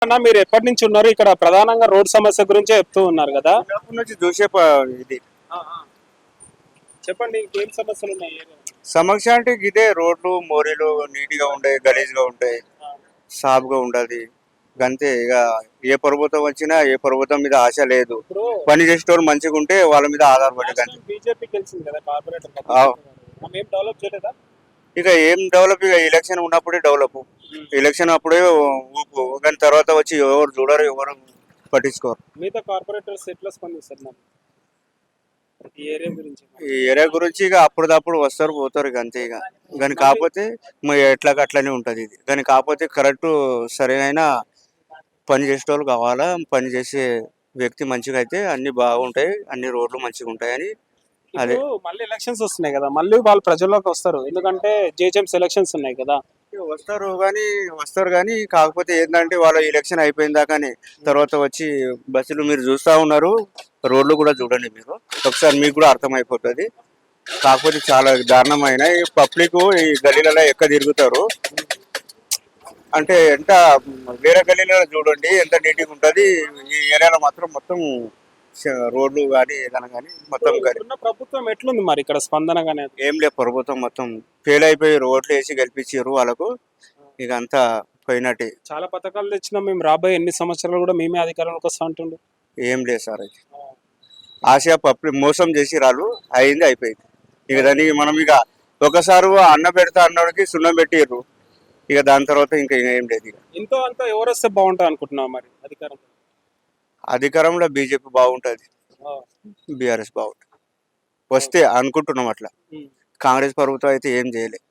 అన్న మీరు ఎప్పటి నుంచి ఉన్నారు ఇక్కడ? ప్రధానంగా రోడ్ సమస్య గురించే చెప్తూ ఉన్నారు కదా. చిన్నప్పటి నుంచి చూసే ఇది చెప్పండి, ఇంకేం సమస్యలు ఉన్నాయి ఏరియాలో? సమస్య అంటే ఇదే రోడ్లు మోరీలు నీట్ గా ఉంటాయి, గలీజ్ గా ఉంటాయి, సాఫ్ గా ఉండదు. అంతే. ఇక ఏ ప్రభుత్వం వచ్చినా ఏ ప్రభుత్వం మీద ఆశ లేదు. ఇప్పుడు పని చేసేటోళ్ళు మంచిగా ఉంటే వాళ్ళ మీద ఆధారపడి లాస్ట్ అంతే. టైం బీజేపీ గెలిచింది కదా కార్పొరేటర్ గా. ఆ- మనం ఏం డెవలప్ చేయలేదా? ఇక ఏం డెవలప్, ఇక ఎలక్షన్ ఉన్నప్పుడే డెవలప్. ఎలక్షన్ అప్పుడే ఊపు, కానీ తర్వాత వచ్చి ఎవరు చూడరు, ఎవరు పట్టించుకోరు. మిగతా కార్పొరేటర్స్ ఎట్లా స్పందిస్తారు మరి ఈ ఏరియా గురించి? ఈ ఏరియా గురించి ఇక అప్పుడప్పుడు వస్తారు పోతారు, ఇక అంతే. ఇక కానీ కాకపోతే ఎట్లా అట్లనే ఉంటది ఇది. కానీ కాకపోతే కరెక్ట్ సరైన పని చేసేటోళ్ళు కావాలా. పని చేసే వ్యక్తి మంచిగా అయితే అన్ని బాగుంటాయి, అన్ని రోడ్లు మంచిగా ఉంటాయని. అదే ఇప్పుడు మళ్ళీ ఎలక్షన్స్ వస్తున్నాయి కదా, మళ్ళీ వాళ్ళు ప్రజల్లోకి వస్తారు ఎందుకంటే జిహెచ్ఎంసీ ఎలక్షన్స్ ఉన్నాయి కదా. వస్తారు కానీ కాకపోతే ఏంటంటే వాళ్ళ ఎలక్షన్ అయిపోయిన దాకానే. తర్వాత వచ్చి బస్సులు మీరు చూస్తా ఉన్నారు, రోడ్లు కూడా చూడండి మీరు ఒకసారి, మీకు కూడా అర్థమైపోతుంది. కాకపోతే చాలా దారుణమైన ఈ పబ్లిక్ ఈ గలీలలో ఎక్క తిరుగుతారు అంటే ఎంత. వేరే గలీలలో చూడండి ఎంత నీట్గా ఉంటుంది, ఈ ఏరియాలో మాత్రం మొత్తం రోడ్లు కానీ ఏదైనా కానీ మొత్తం ఉన్న ప్రభుత్వం ఎట్లుంది మరి ఇక్కడ స్పందన కానీ? ఏం లేదు. ప్రభుత్వం మొత్తం ఫెయిల్ అయిపోయి రోడ్లు వేసి గెలిపించారు వాళ్ళకు. ఇక అంతా పోయినట్టే. చాలా పథకాలు తెచ్చినా మేము రాబోయే ఎన్ని సంవత్సరాలు కూడా మేమే అధికారంలోకి వస్తా అంటుండు. ఏం లేదు సార్. అది ఆశ పబ్లిక్ మోసం చేసి రాళ్ళు అయింది, అయిపోయింది. ఇక దానికి మనం ఇక ఒకసారి అన్న పెడతా అన్నోడికి సున్నం పెట్టిర్రు. ఇక దాని తర్వాత ఇంకా ఏం లేదు. ఇక ఇంతో అంతా ఎవరు వస్తే బాగుంటుంది అనుకుంటున్నావు మరి అధికారంలో బీజేపీ బాగుంటుంది, బీఆర్ఎస్ బాగుంటుంది వస్తే అనుకుంటున్నాం అట్లా. కాంగ్రెస్ ప్రభుత్వం అయితే ఏం చేయలేదు.